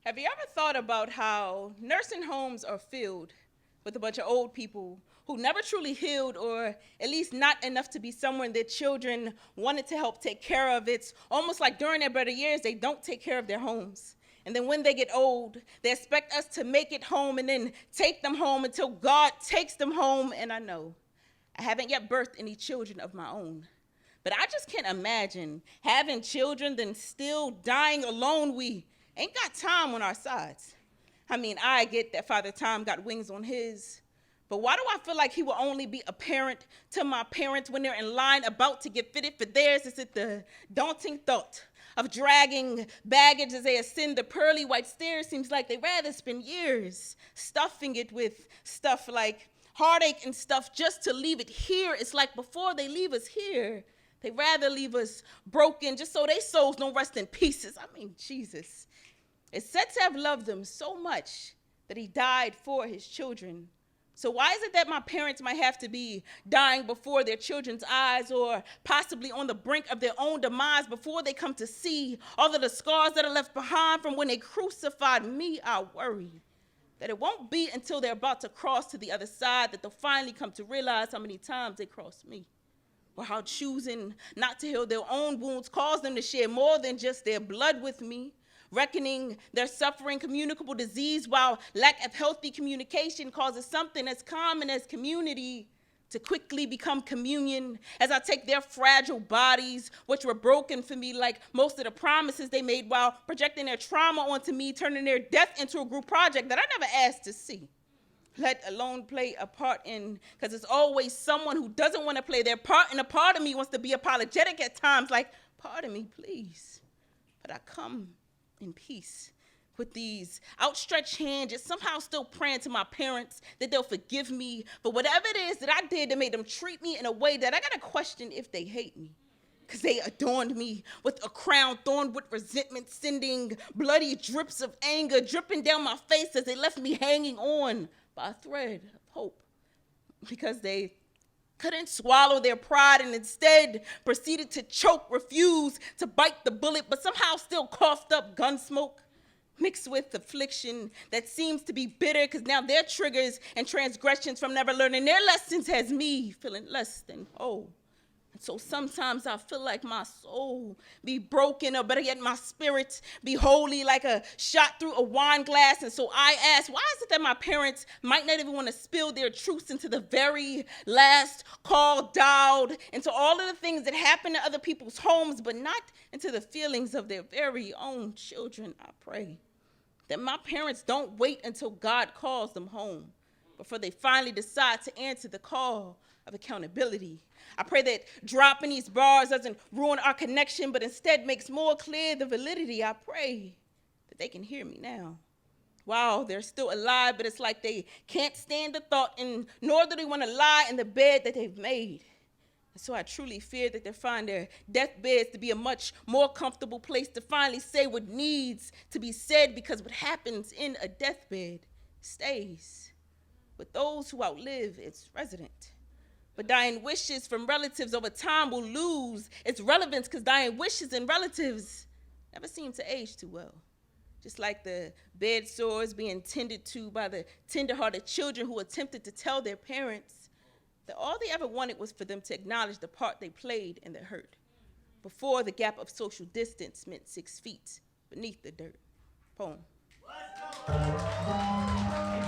Have you ever thought about how nursing homes are filled with a bunch of old people who never truly healed, or at least not enough to be someone their children wanted to help take care of? It's almost like during their better years, they don't take care of their homes. And then when they get old, they expect us to make it home and then take them home until God takes them home. And I know I haven't yet birthed any children of my own, but I just can't imagine having children then still dying alone. We ain't got time on our sides. I mean, I get that Father Time got wings on his, but why do I feel like he will only be a parent to my parents when they're in line about to get fitted for theirs? Is it the daunting thought of dragging baggage as they ascend the pearly white stairs? Seems like they rather spend years stuffing it with stuff like heartache and stuff just to leave it here. It's like before they leave us here, they rather leave us broken just so their souls don't rest in pieces. I mean, Jesus. It's said to have loved them so much that he died for his children. So why is it that my parents might have to be dying before their children's eyes, or possibly on the brink of their own demise before they come to see all of the scars that are left behind from when they crucified me? I worry that it won't be until they're about to cross to the other side that they'll finally come to realize how many times they crossed me, or how choosing not to heal their own wounds caused them to share more than just their blood with me, reckoning their suffering communicable disease, while lack of healthy communication causes something as common as community to quickly become communion, as I take their fragile bodies, which were broken for me like most of the promises they made, while projecting their trauma onto me, turning their death into a group project that I never asked to see, let alone play a part in, because it's always someone who doesn't want to play their part, and a part of me wants to be apologetic at times, like, pardon me, please, but I come in peace with these outstretched hands, just somehow still praying to my parents that they'll forgive me for whatever it is that I did that made them treat me in a way that I gotta question if they hate me, because they adorned me with a crown thorned with resentment, sending bloody drips of anger dripping down my face as they left me hanging on by a thread of hope, because they couldn't swallow their pride and instead proceeded to choke, refuse to bite the bullet, but somehow still coughed up gun smoke mixed with affliction that seems to be bitter, because now their triggers and transgressions from never learning their lessons has me feeling less than whole. And so sometimes I feel like my soul be broken, or better yet, my spirit be holy like a shot through a wine glass. And so I ask, why is it that my parents might not even want to spill their truths into the very last call dialed, into all of the things that happen to other people's homes, but not into the feelings of their very own children? I pray that my parents don't wait until God calls them home before they finally decide to answer the call of accountability. I pray that dropping these bars doesn't ruin our connection, but instead makes more clear the validity. I pray that they can hear me now. Wow, they're still alive, but it's like they can't stand the thought, and nor do they want to lie in the bed that they've made. And so I truly fear that they find their deathbeds to be a much more comfortable place to finally say what needs to be said, because what happens in a deathbed stays with those who outlive its resident. But dying wishes from relatives over time will lose its relevance, because dying wishes and relatives never seem to age too well. Just like the bed sores being tended to by the tender-hearted children who attempted to tell their parents that all they ever wanted was for them to acknowledge the part they played in their hurt, before the gap of social distance meant 6 feet beneath the dirt. Poem.